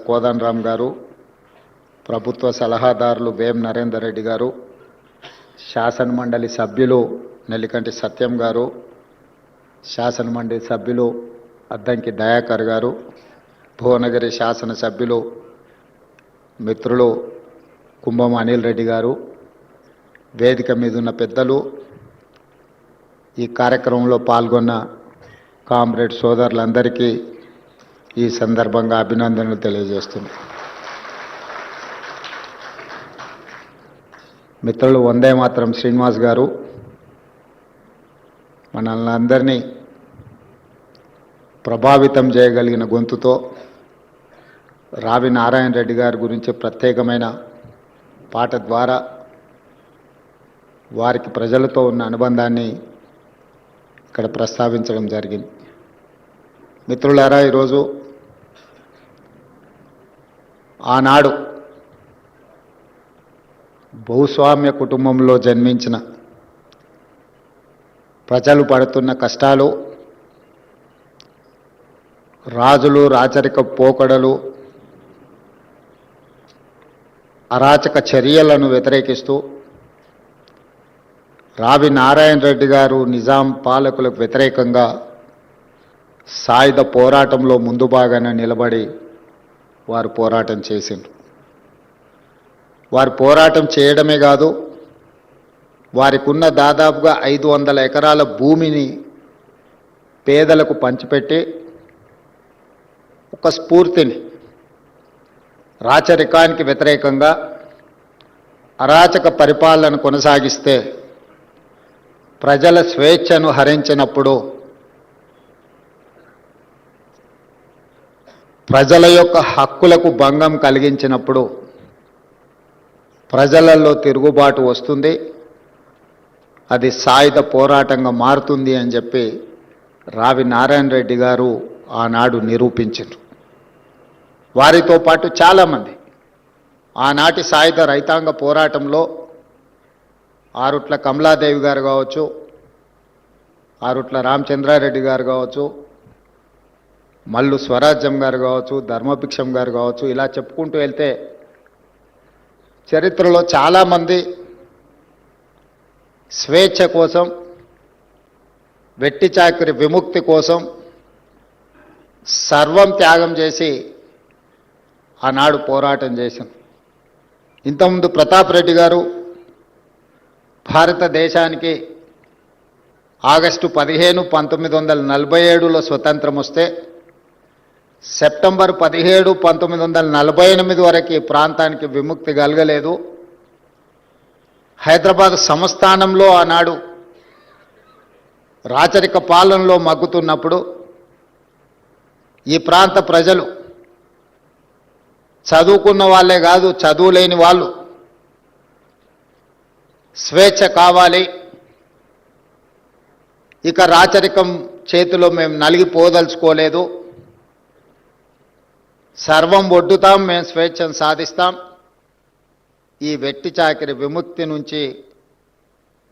కోదండరామ్ గారు, ప్రభుత్వ సలహాదారులు వేం నరేందర్ రెడ్డి గారు, శాసనమండలి సభ్యులు నెల్లికంటి సత్యం గారు, శాసనమండలి సభ్యులు అద్దంకి దయాకర్ గారు, భువనగిరి శాసన సభ్యులు మిత్రులు కుంభం అనిల్ రెడ్డి గారు, వేదిక మీద ఉన్న పెద్దలు, ఈ కార్యక్రమంలో పాల్గొన్న కామ్రేడ్ సోదరులందరికీ ఈ సందర్భంగా అభినందనలు తెలియజేస్తున్నాను. మిత్రులు వందే మాతరం శ్రీనివాస్ గారు మనల్ని అందరినీ ప్రభావితం చేయగలిగిన గొంతుతో రావి నారాయణ రెడ్డి గారి గురించి ప్రత్యేకమైన పాట ద్వారా వారికి ప్రజలతో ఉన్న అనుబంధాన్ని ఇక్కడ ప్రస్తావించడం జరిగింది. మిత్రులారా, ఈరోజు ఆనాడు భూస్వామ్య కుటుంబంలో జన్మించిన ప్రజలు పడుతున్న కష్టాలు, రాజులు రాచరిక పోకడలు, అరాచక చర్యలను వ్యతిరేకిస్తూ రావి నారాయణ రెడ్డి గారు నిజాం పాలకులకు వ్యతిరేకంగా సాయుధ పోరాటంలో ముందు భాగాన నిలబడి వారు పోరాటం చేసిండ్రు. వారు పోరాటం చేయడమే కాదు, వారికి ఉన్న దాదాపుగా 500 ఎకరాల భూమిని పేదలకు పంచిపెట్టి ఒక స్ఫూర్తిని రాచరికానికి వ్యతిరేకంగా అరాచక పరిపాలన కొనసాగిస్తే ప్రజల స్వేచ్ఛను హరించినప్పుడు, ప్రజల యొక్క హక్కులకు భంగం కలిగించినప్పుడు ప్రజలలో తిరుగుబాటు వస్తుంది, అది సాయుధ పోరాటంగా మారుతుంది అని చెప్పి రావి నారాయణ రెడ్డి గారు ఆనాడు నిరూపించారు. వారితో పాటు చాలామంది ఆనాటి సాయుధ రైతాంగ పోరాటంలో ఆరుట్ల కమలాదేవి గారు కావచ్చు, ఆరుట్ల రామచంద్రారెడ్డి గారు కావచ్చు, మల్లు స్వరాజ్యం గారు కావచ్చు, ధర్మభిక్షం గారు కావచ్చు, ఇలా చెప్పుకుంటూ వెళ్తే చరిత్రలో చాలామంది స్వేచ్ఛ కోసం, వెట్టి చాకిరి విముక్తి కోసం సర్వం త్యాగం చేసి ఆనాడు పోరాటం చేశాం. ఇంతకుముందు ప్రతాప్ రెడ్డి గారు భారతదేశానికి ఆగస్టు 15, 1947లో స్వతంత్రం వస్తే సెప్టెంబర్ 17, 1948 వరకు ఈ ప్రాంతానికి విముక్తి కలగలేదు. హైదరాబాద్ సంస్థానంలో ఆనాడు రాచరిక పాలనలో మగ్గుతున్నప్పుడు ఈ ప్రాంత ప్రజలు చదువుకున్న వాళ్ళే కాదు, చదువులేని వాళ్ళు స్వేచ్ఛ కావాలి, ఇక రాచరికం చేతిలో మేము నలిగిపోదలుచుకోలేదు, సర్వం ఒడ్డుతాం, మేము స్వేచ్ఛను సాధిస్తాం, ఈ వెట్టి చాకిరి విముక్తి నుంచి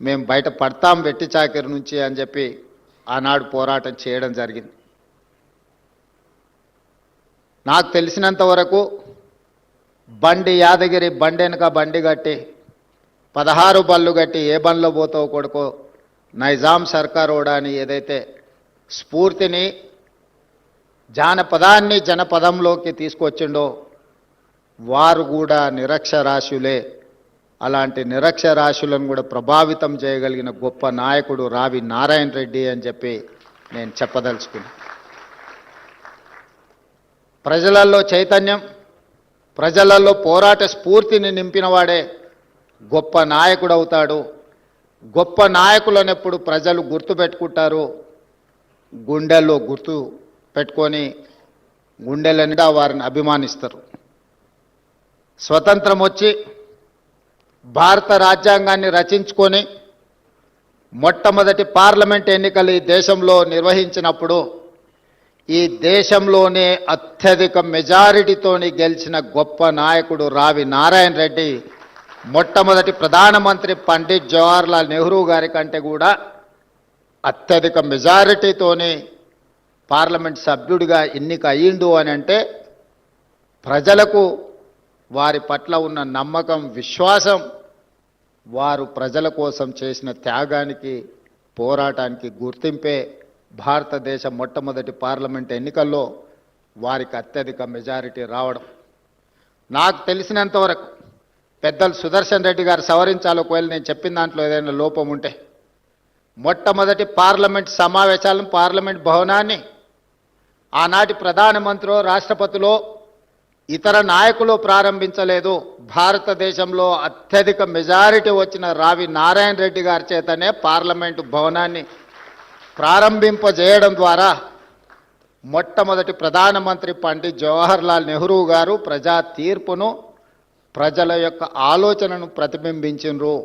మేము బయటపడతాం, వెట్టి చాకిరి నుంచి అని చెప్పి ఆనాడు పోరాటం చేయడం జరిగింది. నాకు తెలిసినంత వరకు బండి యాదగిరి బండి వెనక బండి కట్టి 16 బళ్ళు కట్టి ఏ బండ్లో పోతావు కొడుకో నైజాం సర్కారోడా అని ఏదైతే స్ఫూర్తిని, జానపదాన్ని జనపదంలోకి తీసుకొచ్చిండో వారు కూడా నిరక్షరాస్యులే. అలాంటి నిరక్షరాస్యులను కూడా ప్రభావితం చేయగలిగిన గొప్ప నాయకుడు రావి నారాయణ రెడ్డి అని చెప్పి నేను చెప్పదలుచుకున్నాను. ప్రజలలో చైతన్యం, ప్రజలలో పోరాట స్ఫూర్తిని నింపినవాడే గొప్ప నాయకుడు అవుతాడు. గొప్ప నాయకులను ఎప్పుడు ప్రజలు గుర్తుపెట్టుకుంటారు, గుండెల్లో గుర్తు పెట్టుకొని గుండెల నిండా వారిని అభిమానిస్తారు. స్వతంత్రం వచ్చి భారత రాజ్యాంగాన్ని రచించుకొని మొట్టమొదటి పార్లమెంట్ ఎన్నికలు ఈ దేశంలో నిర్వహించినప్పుడు ఈ దేశంలోనే అత్యధిక మెజారిటీతోని గెలిచిన గొప్ప నాయకుడు రావి నారాయణ రెడ్డి మొట్టమొదటి ప్రధానమంత్రి పండిట్ జవహర్లాల్ నెహ్రూ గారి కంటే కూడా అత్యధిక మెజారిటీతోని పార్లమెంట్ సభ్యుడిగా ఎన్నిక అయ్యిండు అని అంటే ప్రజలకు వారి పట్ల ఉన్న నమ్మకం, విశ్వాసం, వారు ప్రజల కోసం చేసిన త్యాగానికి, పోరాటానికి గుర్తింపే భారతదేశ మొట్టమొదటి పార్లమెంట్ ఎన్నికల్లో వారికి అత్యధిక మెజారిటీ రావడం. నాకు తెలిసినంతవరకు పెద్దలు సుదర్శన్ రెడ్డి గారు సవరించాలి, ఒకవేళ నేను చెప్పిన దాంట్లో ఏదైనా లోపం ఉంటే, మొట్టమొదటి పార్లమెంట్ సమావేశాలను, పార్లమెంట్ భవనాన్ని ఆనాటి ప్రధానమంత్రి, రాష్ట్రపతిలో, ఇతర నాయకులు ప్రారంభించలేదు. భారతదేశంలో అత్యధిక మెజారిటీ వచ్చిన రావి నారాయణ రెడ్డి గారి చేతనే పార్లమెంటు భవనాన్ని ప్రారంభింపజేయడం ద్వారా మొట్టమొదటి ప్రధానమంత్రి పండిత్ జవహర్లాల్ నెహ్రూ గారు ప్రజా తీర్పును, ప్రజల యొక్క ఆలోచనను ప్రతిబింబించినరు.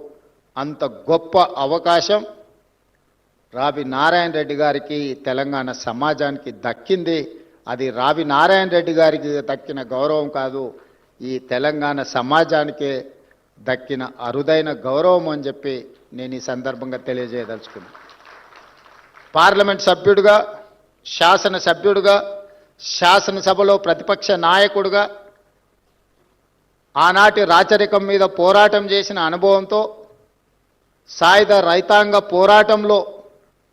అంత గొప్ప అవకాశం రావి నారాయణ రెడ్డి గారికి, తెలంగాణ సమాజానికి దక్కింది. అది రావి నారాయణ రెడ్డి గారికి దక్కిన గౌరవం కాదు, ఈ తెలంగాణ సమాజానికే దక్కిన అరుదైన గౌరవం అని చెప్పి నేను ఈ సందర్భంగా తెలియజేయదలుచుకున్నాను. పార్లమెంట్ సభ్యుడిగా, శాసనసభ్యుడిగా, శాసనసభలో ప్రతిపక్ష నాయకుడిగా ఆనాటి రాచరికం మీద పోరాటం చేసిన అనుభవంతో, సాయుధ రైతాంగ పోరాటంలో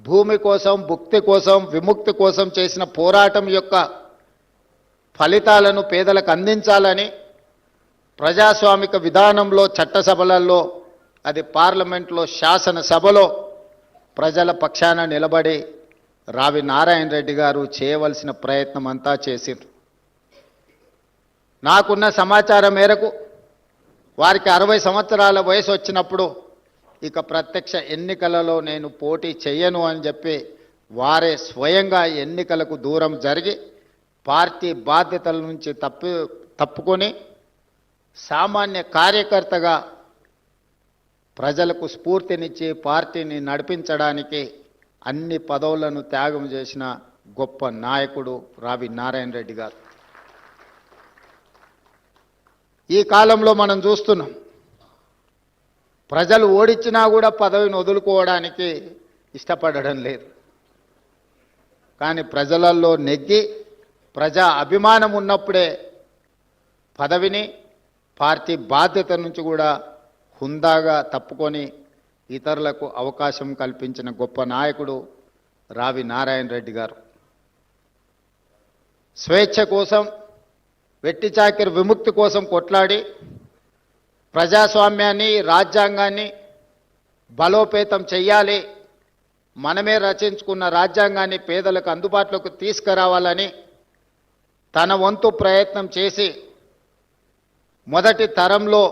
భూమి కోసం, భుక్తి కోసం, విముక్తి కోసం చేసిన పోరాటం యొక్క ఫలితాలను పేదలకు అందించాలని ప్రజాస్వామిక విధానంలో, చట్టసభలలో, అది పార్లమెంట్లో, శాసనసభలో ప్రజల పక్షాన నిలబడి రావి నారాయణ రెడ్డి గారు చేయవలసిన ప్రయత్నం అంతా చేసిండ్రు. నాకున్న సమాచారం మేరకు వారికి 60 సంవత్సరాల వయసు వచ్చినప్పుడు ఇక ప్రత్యక్ష ఎన్నికలలో నేను పోటీ చెయ్యను అని చెప్పి వారే స్వయంగా ఎన్నికలకు దూరం జరిగి పార్టీ బాధ్యతల నుంచి తప్పుకొని సామాన్య కార్యకర్తగా ప్రజలకు స్ఫూర్తినిచ్చి పార్టీని నడిపించడానికి అన్ని పదవులను త్యాగం చేసిన గొప్ప నాయకుడు రావి నారాయణ రెడ్డి గారు. ఈ కాలంలో మనం చూస్తున్నాం, ప్రజలు ఓడించినా కూడా పదవిని వదులుకోవడానికి ఇష్టపడడం లేదు. కానీ ప్రజలలో నెగ్గి ప్రజా అభిమానం ఉన్నప్పుడే పదవిని, పార్టీ బాధ్యత నుంచి కూడా హుందాగా తప్పుకొని ఇతరులకు అవకాశం కల్పించిన గొప్ప నాయకుడు రావి నారాయణ రెడ్డి గారు. స్వేచ్ఛ కోసం, వెట్టి చాకిరి విముక్తి కోసం కొట్లాడి ప్రజాస్వామ్యాన్ని, రాజ్యాంగాన్ని బలోపేతం చెయ్యాలి, మనమే రచించుకున్న రాజ్యాంగాన్ని పేదలకు అందుబాటులోకి తీసుకురావాలని తన వంతు ప్రయత్నం చేసి మొదటి తరంలో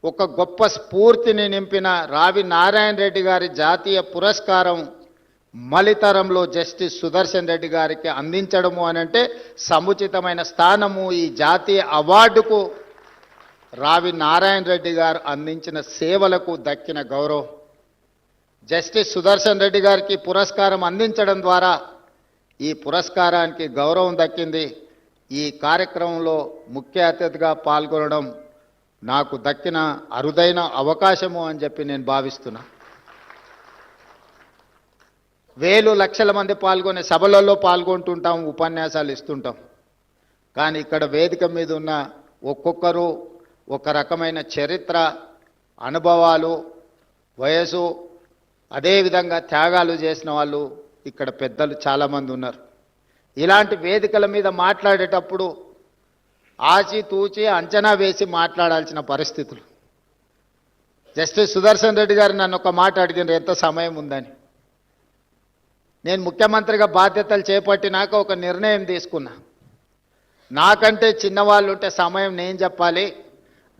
ఒక గొప్ప స్ఫూర్తిని నింపిన రావి నారాయణ రెడ్డి గారి జాతీయ పురస్కారం మలితరంలో జస్టిస్ సుదర్శన్ రెడ్డి గారికి అందించడము అనంటే సముచితమైన స్థానము. ఈ జాతీయ అవార్డుకు రావి నారాయణ రెడ్డి గారు అందించిన సేవలకు దక్కిన గౌరవం. జస్టిస్ సుదర్శన్ రెడ్డి గారికి పురస్కారం అందించడం ద్వారా ఈ పురస్కారానికి గౌరవం దక్కింది. ఈ కార్యక్రమంలో ముఖ్య అతిథిగా పాల్గొనడం నాకు దక్కిన అరుదైన అవకాశము అని చెప్పి నేను భావిస్తున్నా. వేలు లక్షల మంది పాల్గొనే సభలలో పాల్గొంటుంటాం, ఉపన్యాసాలు ఇస్తుంటాం. కానీ ఇక్కడ వేదిక మీద ఉన్న ఒక్కొక్కరు ఒక రకమైన చరిత్ర, అనుభవాలు, వయసు, అదేవిధంగా త్యాగాలు చేసిన వాళ్ళు ఇక్కడ పెద్దలు చాలామంది ఉన్నారు. ఇలాంటి వేదికల మీద మాట్లాడేటప్పుడు ఆచితూచి అంచనా వేసి మాట్లాడాల్సిన పరిస్థితులు. జస్టిస్ సుదర్శన్ రెడ్డి గారు నన్ను ఒక మాట అడిగినారు, ఎంత సమయం ఉందని. నేను ముఖ్యమంత్రిగా బాధ్యతలు చేపట్టినాక ఒక నిర్ణయం తీసుకున్నా. నాకంటే చిన్నవాళ్ళు ఉంటే సమయం నేను చెప్పాలి,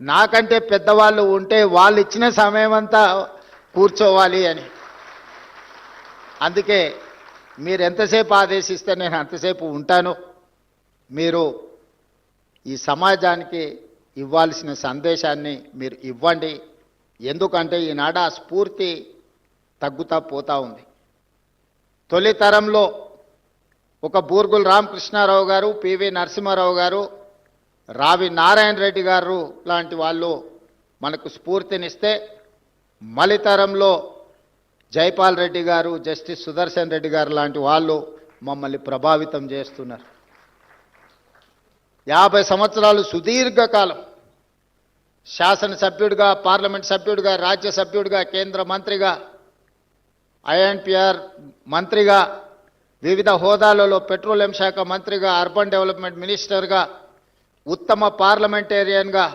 నాకంటే పెద్దవాళ్ళు ఉంటే వాళ్ళు ఇచ్చిన సమయం అంతా కూర్చోవాలి అని. అందుకే మీరు ఎంతసేపు ఆదేశిస్తే నేను అంతసేపు ఉంటాను. మీరు ఈ సమాజానికి ఇవ్వాల్సిన సందేశాన్ని మీరు ఇవ్వండి. ఎందుకంటే ఈనాడు ఆ స్ఫూర్తి తగ్గుతా పోతా ఉంది. తొలి తరంలో ఒక బూర్గుల రామకృష్ణారావు గారు, పివి నరసింహారావు గారు, రావి నారాయణ రెడ్డి గారు లాంటి వాళ్ళు మనకు స్ఫూర్తినిస్తే, మలితరంలో జైపాల్ రెడ్డి గారు, జస్టిస్ సుదర్శన్ రెడ్డి గారు లాంటి వాళ్ళు మమ్మల్ని ప్రభావితం చేస్తున్నారు. 50 సంవత్సరాలు సుదీర్ఘకాలం శాసనసభ్యుడిగా, పార్లమెంట్ సభ్యుడిగా, రాజ్యసభ్యుడిగా, కేంద్ర మంత్రిగా, ఐఎన్పిఆర్ మంత్రిగా, వివిధ హోదాలలో పెట్రోలియం శాఖ మంత్రిగా, అర్బన్ డెవలప్మెంట్ మినిస్టర్గా, ఉత్తమ పార్లమెంటేరియన్గా,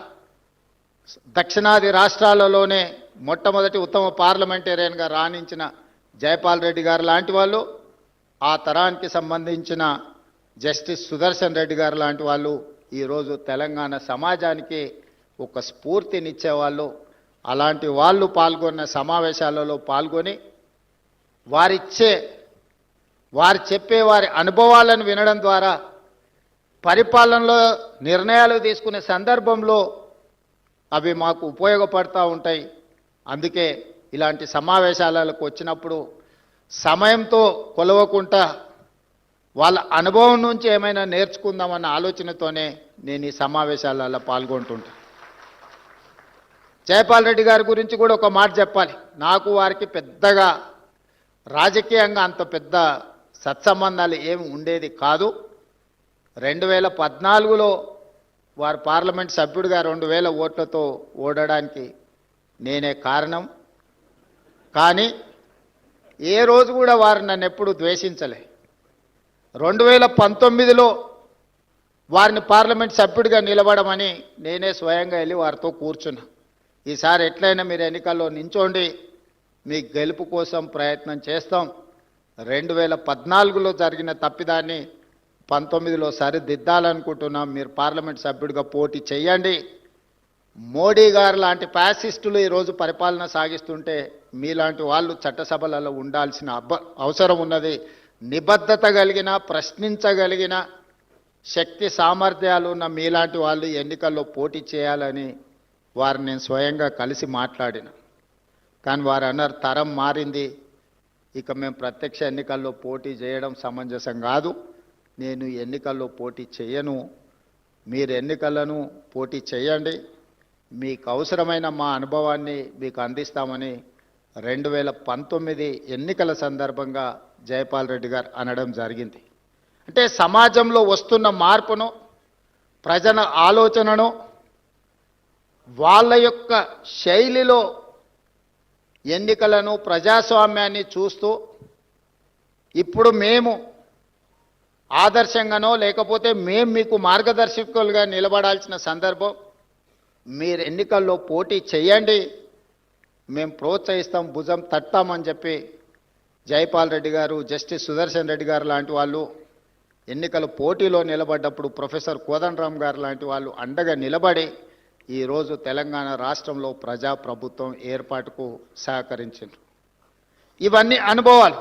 దక్షిణాది రాష్ట్రాలలోనే మొట్టమొదటి ఉత్తమ పార్లమెంటేరియన్గా రాణించిన జైపాల్ రెడ్డి గారు లాంటి వాళ్ళు, ఆ తరానికి సంబంధించిన జస్టిస్ సుదర్శన్ రెడ్డి గారు లాంటి వాళ్ళు ఈరోజు తెలంగాణ సమాజానికి ఒక స్ఫూర్తినిచ్చేవాళ్ళు. అలాంటి వాళ్ళు పాల్గొన్న సమావేశాలలో పాల్గొని వారు చెప్పే వారి అనుభవాలను వినడం ద్వారా పరిపాలనలో నిర్ణయాలు తీసుకునే సందర్భంలో అవి మాకు ఉపయోగపడుతూ ఉంటాయి. అందుకే ఇలాంటి సమావేశాలకు వచ్చినప్పుడు సమయంతో కొలవకుండా వాళ్ళ అనుభవం నుంచి ఏమైనా నేర్చుకుందామన్న ఆలోచనతోనే నేను ఈ సమావేశాలలో పాల్గొంటుంటా. జైపాల్ రెడ్డి గారి గురించి కూడా ఒక మాట చెప్పాలి. నాకు వారికి పెద్దగా రాజకీయంగా అంత పెద్ద సత్సంబంధాలు ఏమి ఉండేది కాదు. 2014లో వారు పార్లమెంట్ సభ్యుడిగా 2000 ఓట్లతో ఓడడానికి నేనే కారణం. కానీ ఏ రోజు కూడా వారు నన్ను ఎప్పుడు ద్వేషించలే. 2019లో వారిని పార్లమెంట్ సభ్యుడిగా నిలబడమని నేనే స్వయంగా వెళ్ళి వారితో కూర్చున్నా. ఈసారి ఎట్లయినా మీరు ఎన్నికల్లో నించోండి, మీ గెలుపు కోసం ప్రయత్నం చేస్తాం. 2014లో జరిగిన తప్పిదాన్ని 19లో సరిదిద్దాలనుకుంటున్నాం. మీరు పార్లమెంట్ సభ్యుడిగా పోటీ చేయండి. మోడీ గారు లాంటి ఫ్యాసిస్టులు ఈరోజు పరిపాలన సాగిస్తుంటే మీలాంటి వాళ్ళు చట్టసభలలో ఉండాల్సిన అవసరం ఉన్నది. నిబద్ధత కలిగిన, ప్రశ్నించగలిగిన శక్తి సామర్థ్యాలు ఉన్న మీలాంటి వాళ్ళు ఎన్నికల్లో పోటీ చేయాలని వారిని నేను స్వయంగా కలిసి మాట్లాడిన. కానీ వారు అన్నారు, తరం మారింది, ఇక మేము ప్రత్యక్ష ఎన్నికల్లో పోటీ చేయడం సమంజసం కాదు, నేను ఎన్నికల్లో పోటీ చేయను, మీరు ఎన్నికలను పోటీ చేయండి, మీకు అవసరమైన మా అనుభవాన్ని మీకు అందిస్తామని 2019 ఎన్నికల సందర్భంగా జైపాల్ రెడ్డి గారు అనడం జరిగింది. అంటే సమాజంలో వస్తున్న మార్పును, ప్రజల ఆలోచనను వాళ్ళ యొక్క శైలిలో ఎన్నికలను, ప్రజాస్వామ్యాన్ని చూస్తూ ఇప్పుడు మేము ఆదర్శంగానో లేకపోతే మేము మీకు మార్గదర్శకులుగా నిలబడాల్సిన సందర్భం, మీరు ఎన్నికల్లో పోటీ చేయండి, మేము ప్రోత్సహిస్తాం, భుజం తట్టామని చెప్పి జైపాల్ రెడ్డి గారు, జస్టిస్ సుదర్శన్ రెడ్డి గారు లాంటి వాళ్ళు ఎన్నికల పోటీలో నిలబడ్డప్పుడు ప్రొఫెసర్ కోదండరామ్ గారు లాంటి వాళ్ళు అండగా నిలబడి ఈరోజు తెలంగాణ రాష్ట్రంలో ప్రజాప్రభుత్వం ఏర్పాటుకు సహకరించారు. ఇవన్నీ అనుభవాలు.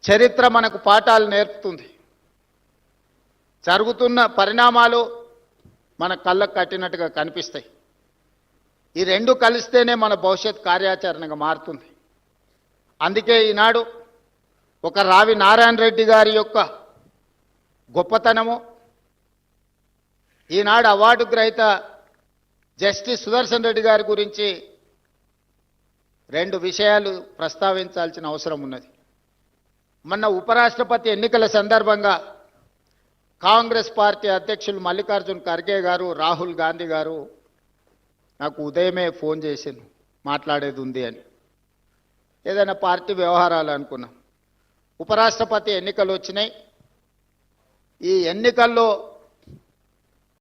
చరిత్ర మనకు పాఠాలు నేర్పుతుంది. జరుగుతున్న పరిణామాలు మన కళ్ళకు కట్టినట్టుగా కనిపిస్తాయి. ఈ రెండు కలిస్తేనే మన భవిష్యత్ కార్యాచరణగా మారుతుంది. అందుకే ఈనాడు ఒక రావి నారాయణ రెడ్డి గారి యొక్క గొప్పతనము, ఈనాడు అవార్డు గ్రహీత జస్టిస్ సుదర్శన్ రెడ్డి గారి గురించి 2 విషయాలు ప్రస్తావించాల్సిన అవసరం ఉన్నది. మొన్న ఉపరాష్ట్రపతి ఎన్నికల సందర్భంగా కాంగ్రెస్ పార్టీ అధ్యక్షులు మల్లికార్జున్ ఖర్గే గారు, రాహుల్ గాంధీ గారు నాకు ఉదయమే ఫోన్ చేసింది, మాట్లాడేది ఉంది అని. ఏదైనా పార్టీ వ్యవహారాలు అనుకున్నాం. ఉపరాష్ట్రపతి ఎన్నికలు వచ్చినాయి. ఈ ఎన్నికల్లో